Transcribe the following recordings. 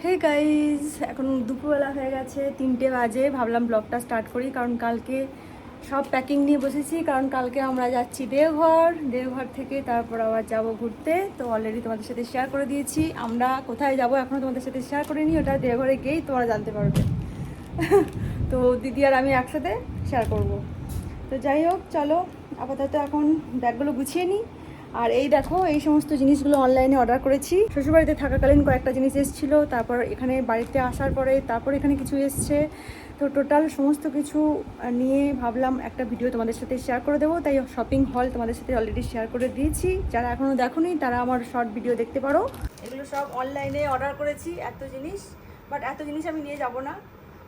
Hey guys, এখন দুপুরবেলা হয়ে গেছে, 3টে বাজে। ভাবলাম ব্লগটা স্টার্ট করি, কারণ কালকে সব প্যাকিং নিয়ে বসেছি। কারণ কালকে আমরা যাচ্ছি দেওঘর থেকে তারপর আবার যাব ঘুরতে। তো অলরেডি তোমাদের সাথে শেয়ার করে দিয়েছি আমরা কোথায় যাব, এখনও তোমাদের সাথে শেয়ার করিনি। ওটা দেওঘরে গিয়েই তোমরা জানতে পারবে। তো দিদি আর আমি একসাথে শেয়ার করব। তো যাই হোক, চলো আপাতত এখন ব্যাগগুলো গুছিয়ে নিই। আর এই দেখো, এই সমস্ত জিনিসগুলো অনলাইনে অর্ডার করেছি। শ্বশুরবাড়িতে থাকাকালীন কয়েকটা জিনিস এসেছিলো, তারপর এখানে বাড়িতে আসার পরে তারপর এখানে কিছু এসছে। তো টোটাল সমস্ত কিছু নিয়ে ভাবলাম একটা ভিডিও তোমাদের সাথে শেয়ার করে দেবো। তাই শপিং হল তোমাদের সাথে অলরেডি শেয়ার করে দিয়েছি। যারা এখনও দেখোনি তারা আমার শর্ট ভিডিও দেখতে পারো। এগুলো সব অনলাইনে অর্ডার করেছি, এত জিনিস। বাট এত জিনিস আমি নিয়ে যাব না।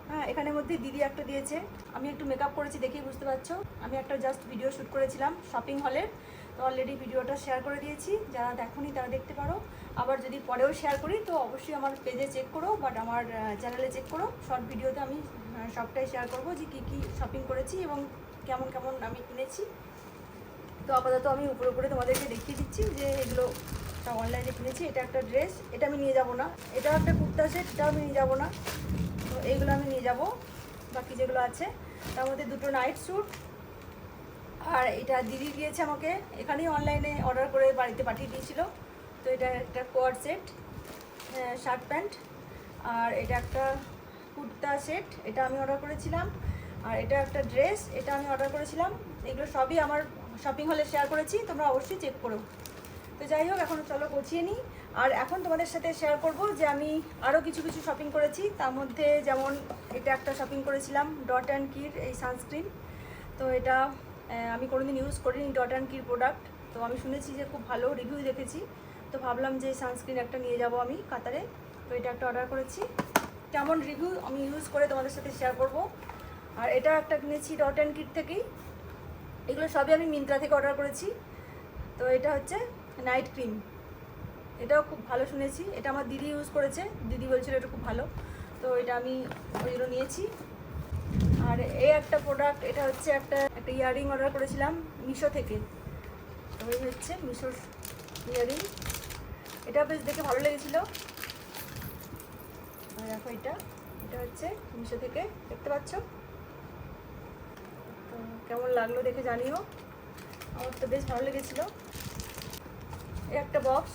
হ্যাঁ, এখানের মধ্যে দিদি একটা দিয়েছে। আমি একটু মেকআপ করেছি, দেখেই বুঝতে পারছো। আমি একটা জাস্ট ভিডিও শ্যুট করেছিলাম শপিং হলের। তো অলরেডি ভিডিওটা শেয়ার করে দিয়েছি, যারা দেখোনি তারা দেখতে পারো। আবার যদি পরেও শেয়ার করি তো অবশ্যই আমার পেজে চেক করো, বাট আমার চ্যানেলে চেক করো। শর্ট ভিডিওতে আমি সবটাই শেয়ার করবো যে কী কী শপিং করেছি এবং কেমন কেমন আমি কিনেছি। তো আপাতত আমি উপরে উপরে তোমাদেরকে দেখিয়ে দিচ্ছি যে এগুলো সব অনলাইনে কিনেছি। এটা একটা ড্রেস, এটা আমি নিয়ে যাব না। এটাও একটা কুর্তা সেট, এটাও আমি নিয়ে যাব না। তো এইগুলো আমি নিয়ে যাব। বাকি যেগুলো আছে তার মধ্যে দুটো নাইট স্যুট। আর এটা দিদি দিয়েছে আমাকে, এখানেই অনলাইনে অর্ডার করে বাড়িতে পাঠিয়ে দিয়েছিল। তো এটা একটা কোয়াড সেট, শার্ট প্যান্ট। আর এটা একটা কুর্তা সেট, এটা আমি অর্ডার করেছিলাম। আর এটা একটা ড্রেস, এটা আমি অর্ডার করেছিলাম। এগুলো সবই আমার শপিং হলে শেয়ার করেছি, তোমরা অবশ্যই চেক করো। তো যাই হোক, এখন চলো গুছিয়ে নিই। আর এখন তোমাদের সাথে শেয়ার করব যে আমি আরও কিছু কিছু শপিং করেছি। তার মধ্যে যেমন এটা একটা শপিং করেছিলাম, ডট অ্যান্ড কির এই সানস্ক্রিন। তো এটা আমি কোনোদিন ইউজ করিনি ডট অ্যান্ড কির প্রোডাক্ট। তো আমি শুনেছি যে খুব ভালো রিভিউ দেখেছি। তো ভাবলাম যে সানস্ক্রিন একটা নিয়ে যাব আমি কাতারে। তো এটা একটা অর্ডার করেছি, কেমন রিভিউ আমি ইউজ করে তোমাদের সাথে শেয়ার করব। আর এটা একটা কিনেছি ডট অ্যান্ড কির থেকেই। এগুলো সবই আমি মিন্ত্রা থেকে অর্ডার করেছি। তো এটা হচ্ছে নাইট ক্রিম, এটাও খুব ভালো শুনেছি। এটা আমার দিদি ইউজ করেছে, দিদি বলছিল এটা খুব ভালো। তো এটা আমি ওইগুলো নিয়েছি। আর এই একটা প্রোডাক্ট, এটা হচ্ছে একটা ইয়াররিং অর্ডার করেছিলাম মিশো থেকে। তো এই হচ্ছে মিশোর ইয়াররিং, এটা বেশ দেখে ভালো লেগেছিলো। আর দেখো এটা এটা হচ্ছে মিশো থেকে, দেখতে পাচ্ছ। তো কেমন লাগলো দেখে জানিও, আমার তো বেশ ভালো লেগেছিলো। এই একটা বক্স,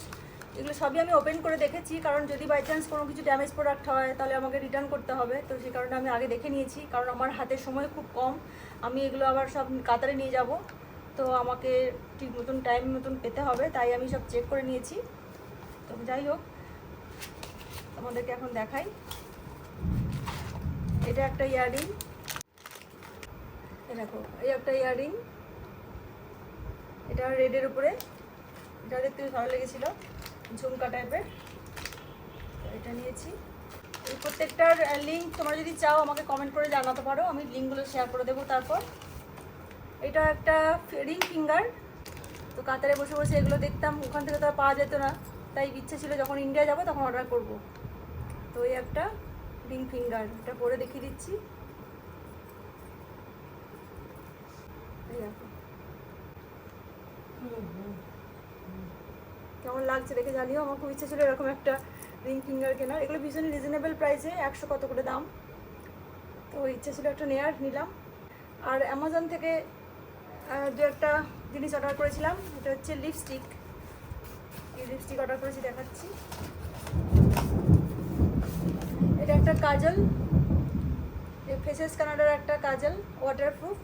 এগুলো সবই আমি ওপেন করে দেখেছি, কারণ যদি বাই চান্স কোনো কিছু ড্যামেজ প্রোডাক্ট হয় তাহলে আমাকে রিটার্ন করতে হবে। তো সেই কারণে আমি আগে দেখে নিয়েছি, কারণ আমার হাতে সময় খুব কম। আমি এগুলো আবার সব কাতারে নিয়ে যাব, তো আমাকে ঠিক মতন টাইম মতন পেতে হবে, তাই আমি সব চেক করে নিয়েছি। তো যাই হোক, তোমাদেরকে এখন দেখাই। এটা একটা ইয়াররিং, দেখো এই একটা ইয়াররিং, এটা রেডের উপরে, এটা দেখতে ভালো লেগেছিলো, ঝুমকা টাইপের। এটা নিয়েছি। এই প্রত্যেকটার লিঙ্ক তোমরা যদি চাও আমাকে কমেন্ট করে জানাতে পারো, আমি লিঙ্কগুলো শেয়ার করে দেবো। তারপর এটা একটা রিং ফিঙ্গার। তো কাতারে বসে বসে এগুলো দেখতাম, ওখান থেকে তো আর পাওয়া যেত না, তাই ইচ্ছে ছিল যখন ইন্ডিয়া যাবো তখন অর্ডার করব। তো এই একটা রিং ফিঙ্গার, এটা পরে দেখিয়ে দিচ্ছি। এই দেখো কেমন লাগছে দেখে জানিও। আমার খুব ইচ্ছে ছিল এরকম একটা রিং ফিঙ্গার কেনার। এগুলো ভীষণই রিজনেবল প্রাইসে, 100 কত করে দাম। তো ইচ্ছে ছিল একটা নেয়ার, নিলাম। আর অ্যামাজন থেকে দু একটা জিনিস অর্ডার করেছিলাম। এটা হচ্ছে লিপস্টিক, এই লিপস্টিক অর্ডার করেছি, দেখাচ্ছি। এটা একটা কাজল, ফেসেস কানাডার একটা কাজল, ওয়াটারপ্রুফ।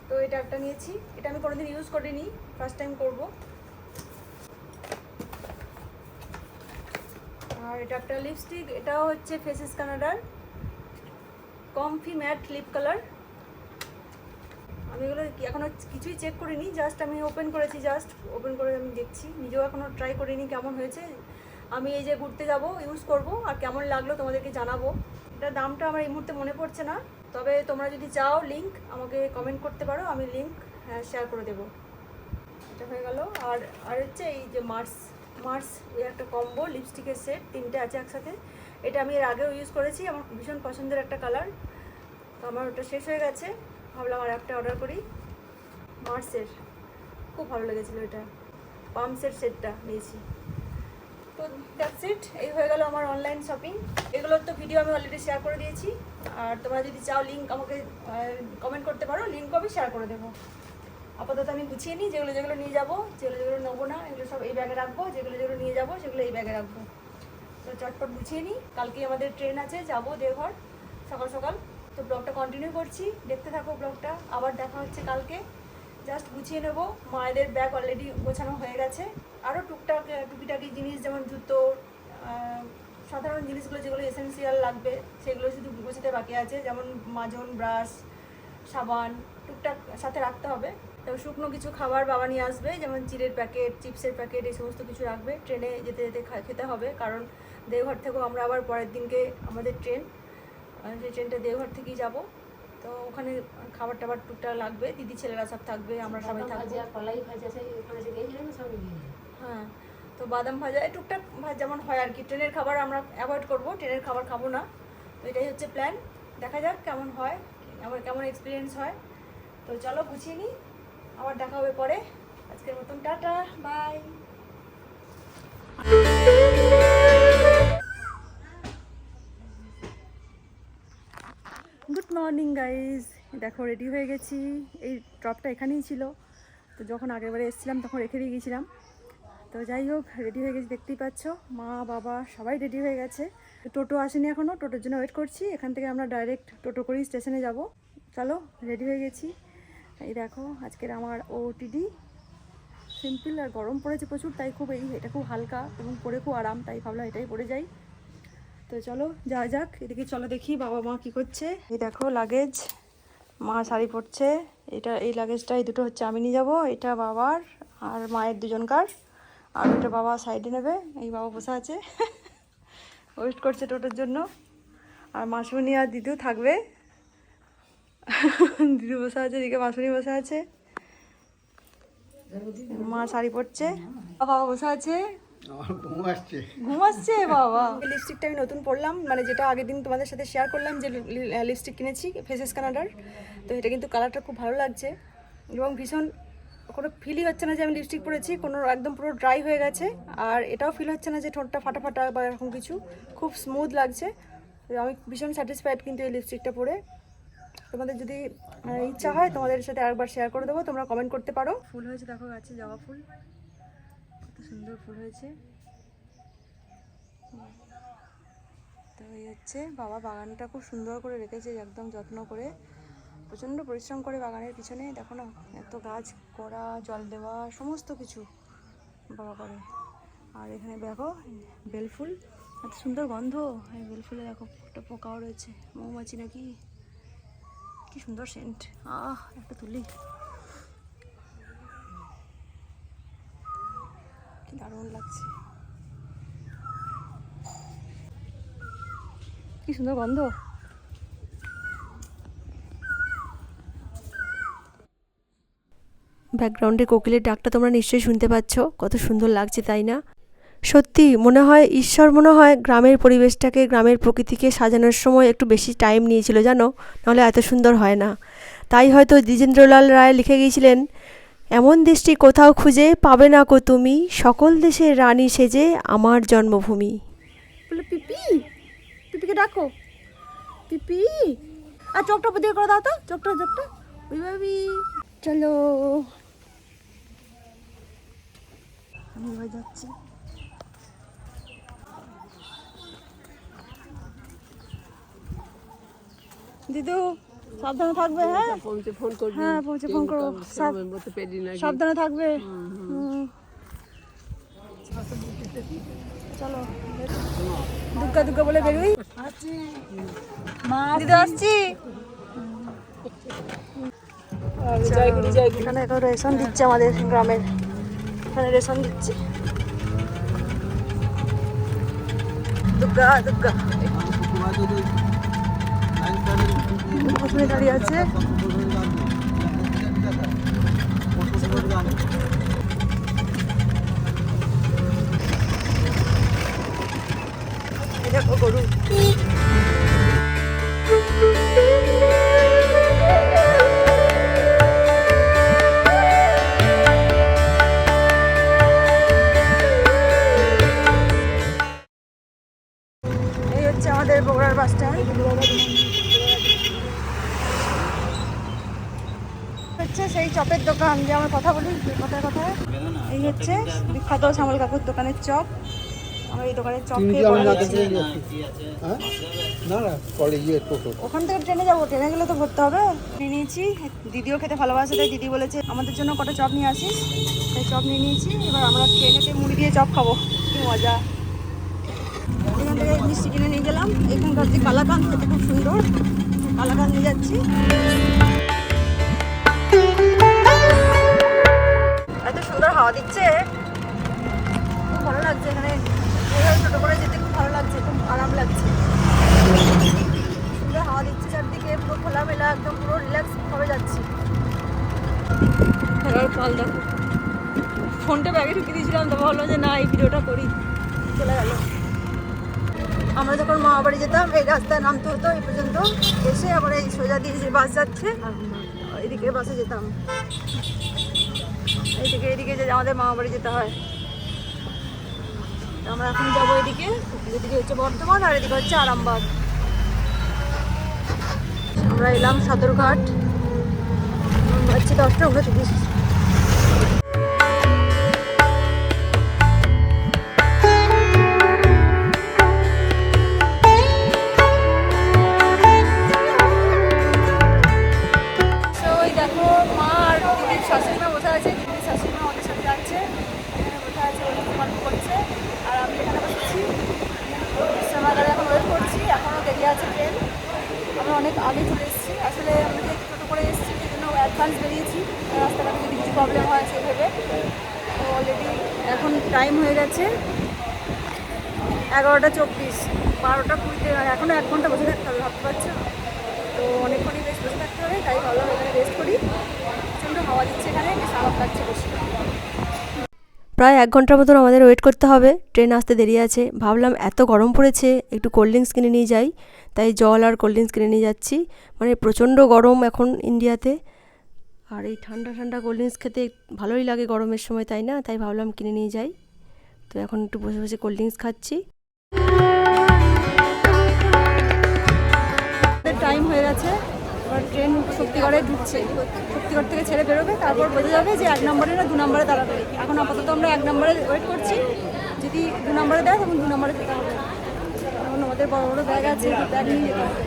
তো এটা একটা নিয়েছি, এটা আমি কোনোদিন ইউজ করিনি, ফার্স্ট টাইম করব। আর এটা একটা লিপস্টিক, এটাও হচ্ছে ফেসেস কানাডার কমফি ম্যাট লিপ কালার। আমি এগুলো এখনও কিছুই চেক করিনি, জাস্ট আমি ওপেন করেছি, জাস্ট ওপেন করে আমি দেখছি, নিজেও এখনও ট্রাই করিনি কেমন হয়েছে। আমি এই যে ঘুরতে যাব ইউজ করব, আর কেমন লাগলো তোমাদেরকে জানাবো। এটার দামটা আমার এই মুহূর্তে মনে পড়ছে না, তবে তোমরা যদি চাও লিঙ্ক আমাকে কমেন্ট করতে পারো, আমি লিঙ্ক শেয়ার করে দেবো। এটা হয়ে গেল। আর আর হচ্ছে এই যে মার্স এই একটা কম্বো লিপস্টিকের সেট, 3টে আছে একসাথে। এটা আমি এর আগেও ইউজ করেছি, আমার ভীষণ পছন্দের একটা কালার। তো আমার ওটা শেষ হয়ে গেছে, ভাবলাম আর একটা অর্ডার করি মার্সের, খুব ভালো লেগেছিলো। এটা পাম্পসের সেটটা নিয়েছি। তো দ্যাটস ইট, এই হয়ে গেল আমার অনলাইন শপিং। এগুলোর তো ভিডিও আমি অলরেডি শেয়ার করে দিয়েছি, আর তোমরা যদি চাও লিঙ্ক আমাকে কমেন্ট করতে পারো, লিঙ্কও আমি শেয়ার করে দেবো। আপাতত আমি গুছিয়ে নিই যেগুলো যেগুলো নিয়ে যাবো, যেগুলো যেগুলো নেবো না এগুলো সব এই ব্যাগে রাখবো, যেগুলো যেগুলো নিয়ে যাবো সেগুলো এই ব্যাগে রাখবো। তো চটপট গুছিয়ে নিই, কালকে আমাদের ট্রেন আছে, যাবো দেওঘর সকাল সকাল। তো ব্লগটা কন্টিনিউ করছি, দেখতে থাকো ব্লগটা। আবার দেখা হচ্ছে কালকে। জাস্ট গুছিয়ে নেবো, মায়েদের ব্যাগ অলরেডি গোছানো হয়ে গেছে। আরও টুকটাক টুকিটাকি জিনিস যেমন জুতো, সাধারণ জিনিসগুলো যেগুলো এসেন্সিয়াল লাগবে সেগুলো শুধু গোছাতে বাকি আছে, যেমন মাজন, ব্রাশ, সাবান টুকটাক সাথে রাখতে হবে। তবে শুকনো কিছু খাবার বাবা নিয়ে আসবে, যেমন চিড়ের প্যাকেট, চিপসের প্যাকেট, এই সমস্ত কিছু রাখবে। ট্রেনে যেতে যেতে খেতে হবে, কারণ দেওঘর থেকেও আমরা আবার পরের দিনকে আমাদের ট্রেন, সেই ট্রেনটা দেওঘর থেকেই যাব। তো ওখানে খাবার টাবার টুকটাক লাগবে, দিদি ছেলেরা সব থাকবে, আমরা সবাই থাকবো। হ্যাঁ, তো বাদাম ভাজা টুকটাক যেমন হয় আর কি। ট্রেনের খাবার আমরা অ্যাভয়েড করবো, ট্রেনের খাবার খাবো না। তো এটাই হচ্ছে প্ল্যান, দেখা যাক কেমন হয়, আমার কেমন এক্সপিরিয়েন্স হয়। তো চলো গুছিয়ে নিই, আবার দেখা হবে পরে। আজকের মতন tata, bye. Good morning guys, দেখো রেডি হয়ে গেছি। এই টপটা এখানেই ছিল, তো যখন আগেরবারে এসেছিলাম তখন রেখে দিয়ে গেছিলাম। তো যাই হোক, রেডি হয়ে গেছি, দেখতেই পাচ্ছ। মা বাবা সবাই রেডি হয়ে গেছে। টোটো আসেনি এখনও, টোটোর জন্য ওয়েট করছি। এখান থেকে আমরা ডাইরেক্ট টোটো করেই স্টেশনে যাব। চলো, রেডি হয়ে গেছি। এই দেখো আজকের আমার ওটিডি, সিম্পল। আর গরম পড়েছে প্রচুর, তাই এটা খুব হালকা এবং পরে খুব আরাম, তাই ভাবলাম এটাই পরে যাই। তো চলো যাওয়া যাক। এদিকে চলো দেখি বাবা মা কি করছে। এই দেখো লাগেজ, মা শাড়ি পরছে। এই লাগেজটা এই দুটো হচ্ছে আমি নিয়ে যাবো, এটা বাবার আর মায়ের দুজনকার। আর ওটা বাবা সাইডে নেবে। এই বাবা বসে আছে ওয়েট করছে টোটোর জন্য। আর মাসুনি আর দিদিও থাকবে। দিদি বসে আছে, এদিকে মাসুনি বসে আছে, মা শাড়ি পরছে, বাবা বসে আছে। ঘুম আসছে বাবা। লিপস্টিকটা আমি নতুন পরলাম, মানে যেটা আগের দিন তোমাদের সাথে শেয়ার করলাম যে লিপস্টিক কিনেছি ফেসেস কানাডার। তো এটা কিন্তু কালারটা খুব ভালো লাগছে এবং ভীষণ কোনো ফিলই হচ্ছে না যে আমি লিপস্টিক পরেছি, কোনো একদম পুরো ড্রাই হয়ে গেছে। আর এটাও ফিল হচ্ছে না যে ঠোঁটটা ফাটা ফাটা বা এরকম কিছু, খুব স্মুথ লাগছে। আমি ভীষণ স্যাটিসফাইড কিন্তু এই লিপস্টিকটা পরে। তোমাদের যদি ইচ্ছা হয় তোমাদের সাথে আরেকবার শেয়ার করে দেবো, তোমরা কমেন্ট করতে পারো। ফুল হয়েছে দেখো গাছে, জবা ফুল, কত সুন্দর ফুল হয়েছে। তো এই হচ্ছে বাবা বাগানটা খুব সুন্দর করে রেখেছে, একদম যত্ন করে, প্রচণ্ড পরিশ্রম করে বাগানের পিছনে। দেখো না, এত গাছ করা, জল দেওয়া, সমস্ত কিছু বাবা করে। আর এখানে দেখো বেলফুল, এত সুন্দর গন্ধ। এই বেলফুলে দেখো একটা পোকাও রয়েছে, মৌমাছি নাকি, কি সুন্দর সেন্ট। একটা তুলি, কি দারুণ লাগছে, কি সুন্দর গন্ধ। ব্যাকগ্রাউন্ডে কোকিলের ডাকটা তোমরা নিশ্চয়ই শুনতে পাচ্ছ, কত সুন্দর লাগছে তাই না? সত্যি মনে হয় ঈশ্বর গ্রামের পরিবেশটাকে, গ্রামের প্রকৃতিকে সাজানোর সময় একটু বেশি টাইম নিয়েছিল জানো, নাহলে এত সুন্দর হয় না। তাই হয়তো দ্বিজেন্দ্রলাল রায় লিখে গিয়েছিলেন, এমন দেশটি কোথাও খুঁজে পাবে না কো তুমি, সকল দেশের রানী সেজে আমার জন্মভূমি। বলে পিপি, পিপিকে ডাকো, পিপি। আর চোখটা দিয়ে করে দাও তো, চোখটা ওই ভাবি। চলো আমি এবার যাচ্ছি। দিদু সাবধানে থাকবে। হ্যাঁ পৌঁছে ফোন করবি। হ্যাঁ পৌঁছে ফোন করবো, সাবধানে থাকবে। চলো দুর্গা দুর্গা বলে বেরোই। দিদু আসছি। এখানে এখন রেশন দিচ্ছে আমাদের গ্রামের, এখানে রেশন দিচ্ছে। দুর্গা দুর্গা দাঁড়িয়ে আছে। দেখো গরু। আমাদের বগুড়ার বাস স্ট্যান্ড। হচ্ছে সেই চপের দোকান যে আমরা কথা বলি কথায় কথায়। এই হচ্ছে বিখ্যাত শ্যামল কাকুর দোকানের চপ। আমরা এই দোকানের চপ খেয়ে ওখান থেকে ট্রেনে যাবো, ট্রেনে গেলে তো ভরতে হবে। নিয়ে নিয়েছি, দিদিও খেতে ভালোবাসে তাই দিদি বলেছে আমাদের জন্য কটা চপ নিয়ে আসিস, তাই চপ নিয়ে নিয়েছি। এবার আমরা ট্রেনেতে মুড়ি দিয়ে চপ খাবো, কি মজা। এখান থেকে মিষ্টি কিনে নিয়ে গেলাম, এখানকার যে কালাকান খেতে খুব সুন্দর, কালাকান নিয়ে যাচ্ছি। এত সুন্দর হাওয়া দিচ্ছে, খুব ভালো লাগছে এখানে টোটো করে যেতে, খুব ভালো লাগছে, খুব আরাম লাগছে। সুন্দর হাওয়া দিচ্ছে চারদিকে, পুরো খোলামেলা, একদম পুরো রিল্যাক্স ভাবে যাচ্ছি। ফেরার পাল দেখো, ফোনটা ব্যাগে ঢুকিয়ে দিয়েছিলাম, তো ভাবলাম যে না এই ভিডিওটা করি, চলে গেল। আমরা যখন মামা বাড়ি যেতাম এই রাস্তায় নামতে হতো এই পর্যন্ত, এসে আবার এই সোজা দিয়ে যে বাস যাচ্ছে এদিকে বাসে যেতাম। এদিকে যে আমাদের মামা বাড়ি যেতে হয়। আমরা এখন যাবো এদিকে, এদিকে হচ্ছে বর্ধমান আর এদিকে হচ্ছে আরামবাগ। আমরা এলাম সদরঘাট, হচ্ছে 10:29। দেখো মা আর দিদির শাশুড়ি মা বসে আছে, দিদির শাশুড়ি মা আমাদের সাথে যাচ্ছে, বসে আছে, গল্প করছে। আর আমি এখানে বসেছি, বিশ্রামাগারে এখন ওয়েট করছি, এখনও দেরি আছে ট্রেন। আমরা অনেক আগে চলে এসেছি, আসলে আমরা যে টোটো করে এসেছি সেই জন্য অ্যাডভান্স বেরিয়েছি, রাস্তাঘাটে যদি কিছু প্রবলেম হয় সেই ভেবে। তো অলরেডি এখন টাইম হয়ে গেছে 11:24, 12:20, এখনও 1 ঘন্টা বসে থাকতে হবে, ভাবতে পারছো। তো অনেকক্ষণই বেশ বসে থাকতে হবে, তাই ভাবলাম এখানে রেস্ট করি। প্রচণ্ড হাওয়া দিচ্ছে এখানে, বেশ আরাম লাগছে বসে। প্রায় 1 ঘন্টার মতন আমাদের ওয়েট করতে হবে, ট্রেন আসতে দেরি আছে। ভাবলাম এত গরম পড়েছে একটু কোল্ড ড্রিঙ্কস কিনে নিয়ে যাই, তাই জল আর কোল্ড ড্রিঙ্কস কিনে নিয়ে যাচ্ছি। মানে প্রচণ্ড গরম এখন ইন্ডিয়াতে, আর এই ঠান্ডা ঠান্ডা কোল্ড ড্রিঙ্কস খেতে ভালোই লাগে গরমের সময়, তাই না? তাই ভাবলাম কিনে নিয়ে যাই। তো এখন একটু বসে বসে কোল্ড ড্রিঙ্কস খাচ্ছি। টাইম হয়ে গেছে, এবার ট্রেন শক্তিগড়ে ঢুকছে, শক্তিগড় থেকে ছেড়ে বেরোবে, তারপর বোঝা যাবে যে 1 নম্বরে না 2 নম্বরে দাঁড়াবে। এখন আপাতত আমরা 1 নম্বরে ওয়েট করছি, যদি 2 নম্বরে দেয় তখন 2 নম্বরে যেতে হবে। এখন আমাদের বড় বড় ব্যাগ আছে, ব্যাগ নিয়ে যেতে হবে।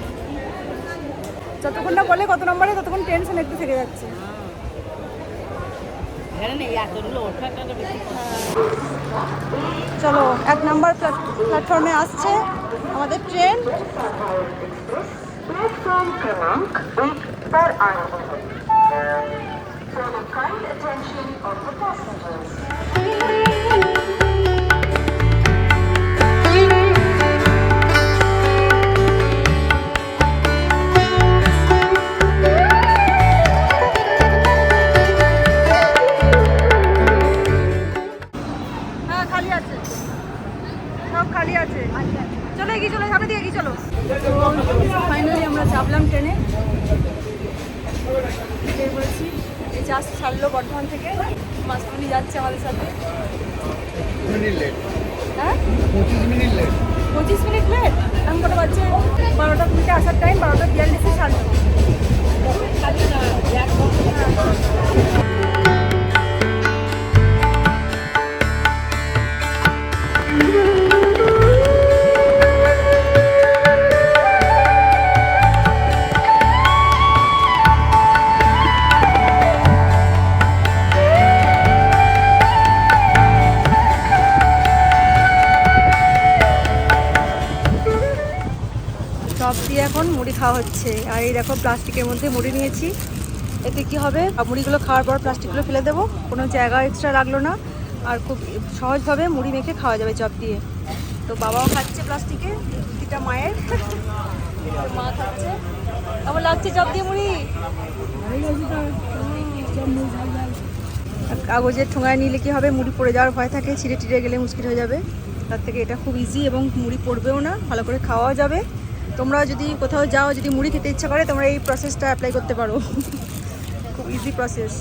যতক্ষণ না বলে কত নম্বরে ততক্ষণ টেনশন একটু থেকে যাচ্ছে। চলো 1 নম্বর প্ল্যাটফর্মে আসছে আমাদের ট্রেন। Platform क्रमांक 1 पर आए हैं। For the kind attention of the passengers. হ্যাঁ খালি আছে, সব খালি আছে। চলো এগিয়ে চলো, সামনে দিকে এগিয়ে চলো। ফাইনালি আমরা চাপলাম ট্রেনে, বের করেছি। এই জাস্ট ছাড়লো বর্ধমান থেকে, মাসুনি যাচ্ছে আমাদের সাথে। হ্যাঁ 25 মিনিট লেট। এখন কটা বাজছে? 12:20 আসার টাইম, 12:42 ছাড়লো। চপ দিয়ে এখন মুড়ি খাওয়া হচ্ছে। আর এই দেখো প্লাস্টিকের মধ্যে মুড়ি নিয়েছি। এতে কি হবে, মুড়িগুলো খাওয়ার পর প্লাস্টিকগুলো ফেলে দেবো, কোনো জায়গা এক্সট্রা লাগলো না, আর খুব সহজভাবে মুড়ি মেখে খাওয়া যাবে চপ দিয়ে। তো বাবাও খাচ্ছে প্লাস্টিকে, দুটা মায়ের, মা খাচ্ছে। কেমন লাগছে চপ দিয়ে মুড়ি? কাগজের ঠোঙায় নিলে কি হবে, মুড়ি পড়ে যাওয়ার ভয় থাকে, ছিঁড়ে টিড়ে গেলে মুশকিল হয়ে যাবে। তার থেকে এটা খুব ইজি এবং মুড়ি পড়বেও না, ভালো করে খাওয়াও যাবে। তোমরা যদি কোথাও যাও, যদি মুড়ি খেতে ইচ্ছা করে, তোমরা এই প্রসেসটা অ্যাপ্লাই করতে পারো, খুব ইজি প্রসেস।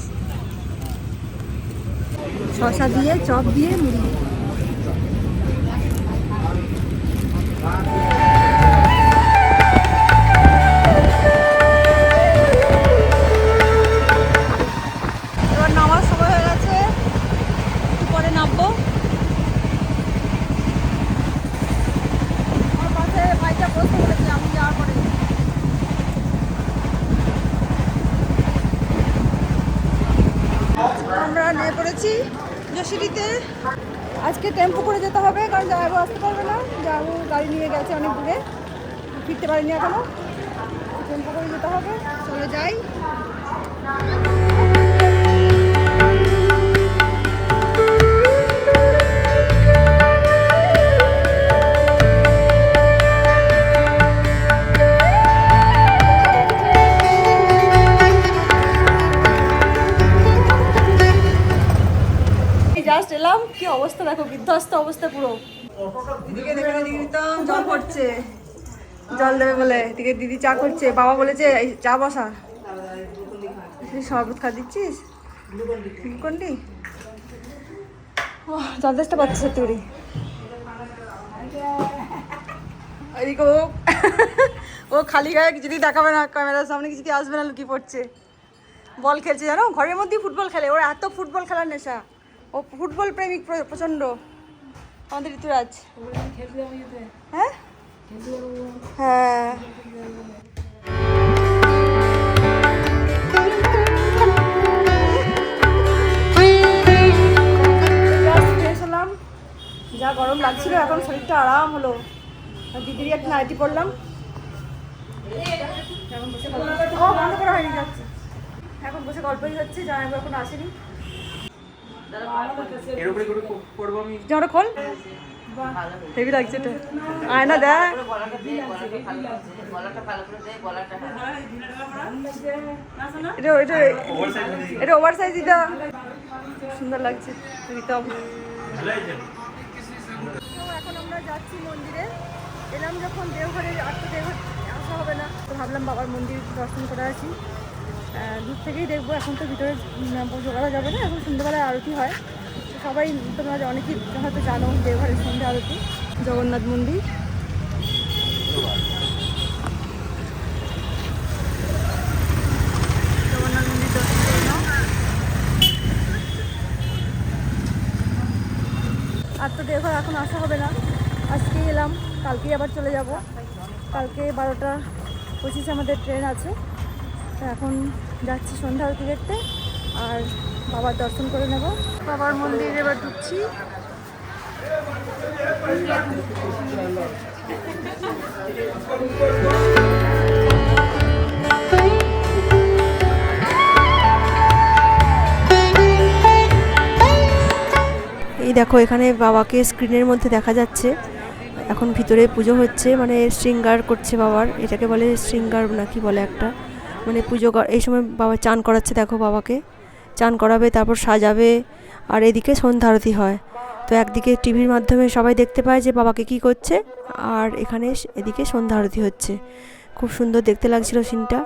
শসা দিয়ে চপ দিয়ে মুড়ি। আজকে টেম্পো করে যেতে হবে, কারণ জামাইবাবু আসতে পারবে না। জামাইবাবু গাড়ি নিয়ে গেছে অনেক দূরে, ফিরতে পারিনি এখনো। টেম্পো করে যেতে হবে, চলে যাই। জাস্ট এলাম, কি অবস্থা দেখো, বিধ্বস্ত অবস্থা পুরো। দিদিকে দেখে দিতাম জল পড়ছে, জল দেবে বলে দিকে দিদি চা করছে। বাবা বলেছে এই চা বসা, শরবত খা দিচ্ছিস গ্লুকন্ডি। জল তেষ্টা পাচ্ছে সত্যি করে। এদিকে ও খালি গায়ে কিছুতেই দেখাবে না, ক্যামেরার সামনে কিছুতেই আসবে না, লুকিয়ে পড়ছে। বল খেলছে জানো, ঘরের মধ্যেই ফুটবল খেলে। ওর এত ফুটবল খেলার নেশা, ও ফুটবল প্রেমিক প্রচন্ড আমাদের ঋতুরাজ। হ্যাঁ হ্যাঁ, যা গরম লাগছিল, এখন শরীরটা আরাম হলো। দিদির একটা নাইটি পরলাম, বন্ধ করা হয়নি, যাচ্ছে এখন বসে গল্পই হচ্ছে। জামাইবাবু এখন আসেনি। জামাটা খোল, হেভি লাগছে এটা। আয়না দেখ, এটা ওভার সাইজ, এটা সুন্দর লাগছে রিতম। এখন আমরা যাচ্ছি মন্দিরে। এলাম যখন দেওঘরে, আর তো দেওঘর আসা হবে না, তো ভাবলাম বাবার মন্দির দর্শন করে আসি। দূর থেকেই দেখবো, এখন তো ভিতরে পুজো করা যাবে না, এখন সন্ধ্যাবেলায় আরতি হয়। সবাই তোমরা অনেকেই হয়তো জানো দেওঘরের সন্ধ্যা আরতি, জগন্নাথ মন্দির। জগন্নাথ মন্দির দর্শন করে নাও। আর তো দেওঘর এখন আসা হবে না, আজকেই এলাম, কালকেই আবার চলে যাব। কালকে 12:25 আমাদের ট্রেন আছে। এখন যাচ্ছি সন্ধ্যা আরতি দেখতে, আর বাবার দর্শন করে নেব। বাবার মন্দিরে এবার ঢুকছি। এই দেখো এখানে বাবাকে স্ক্রিনের মধ্যে দেখা যাচ্ছে। এখন ভিতরে পুজো হচ্ছে, মানে শৃঙ্গার করছে বাবার, এটাকে বলে শৃঙ্গার না কি বলে একটা, মানে পুজো। এই সময় বাবা চান করাচ্ছে, দেখো বাবাকে চান করাবে, তারপর সাজাবে। আর এদিকে সন্ধ্যা আরতি হয়। তো একদিকে টিভির মাধ্যমে সবাই দেখতে পায় যে বাবাকে কি করছে, আর এখানে এদিকে সন্ধ্যা আরতি হচ্ছে। খুব সুন্দর দেখতে লাগছিল সিনটা।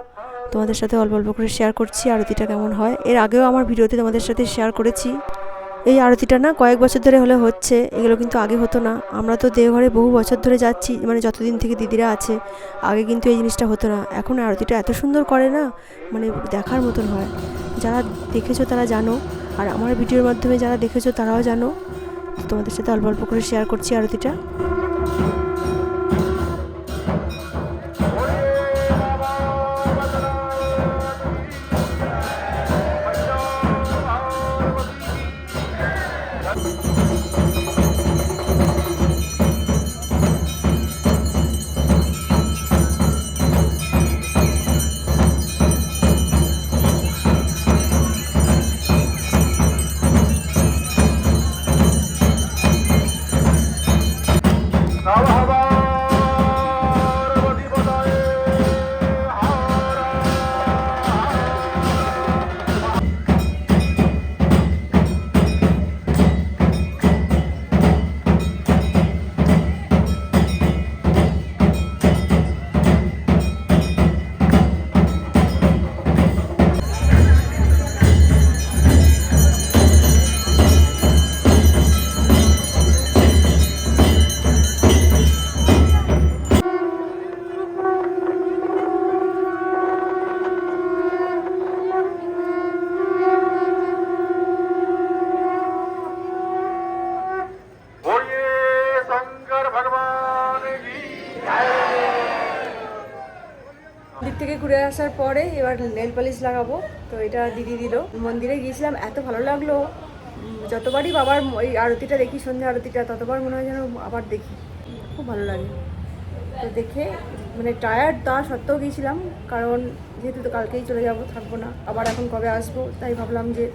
তোমাদের সাথে অল্প অল্প করে শেয়ার করছি আরতিটা কেমন হয়। এর আগেও আমার ভিডিওতে তোমাদের সাথে শেয়ার করেছি। এই আরতিটা না কয়েক বছর ধরে হলে হচ্ছে, এগুলো কিন্তু আগে হতো না। আমরা তো দেওঘরে বহু বছর ধরে যাচ্ছি, মানে যতদিন থেকে দিদিরা আছে। আগে কিন্তু এই জিনিসটা হতো না। এখন আরতিটা এত সুন্দর করে না, মানে দেখার মতন হয়। যারা দেখেছো তারা জানো, আর আমার ভিডিওর মাধ্যমে যারা দেখেছো তারাও জানো। তোমাদের সাথে অল্প অল্প করে শেয়ার করছি আরতিটা। দিক থেকে ঘুরে আসার পরে এবার নেল পালিশ লাগাবো। তো এটা দিদি দিল। মন্দিরে গিয়েছিলাম, এত ভালো লাগলো, যতবারই বাবার ওই আরতিটা দেখি, সন্ধ্যা আরতিটা, ততবার মনে হয় যেন আবার দেখি, খুব ভালো লাগে। তো দেখে মানে টায়ার্ড তা সত্ত্বেও গিয়েছিলাম, কারণ যেহেতু তো কালকেই চলে যাব, থাকবো না, আবার এখন কবে আসবো, তাই ভাবলাম যে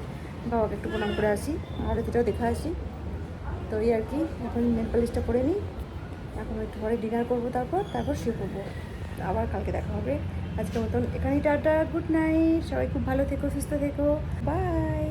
বাবাকে একটু প্রণাম করে আসি, আরতিটাও দেখে আসি। তো এই আর কি, এখন নেল পালিশটা পরে নিই, এখন একটু পরে ডিনার করবো, তারপর শুয়ে পড়বো। আবার কালকে দেখা হবে। আজকের মতন এখানেই টাটা, গুড নাইট, সবাই খুব ভালো থেকো, সুস্থ থেকো, বাই।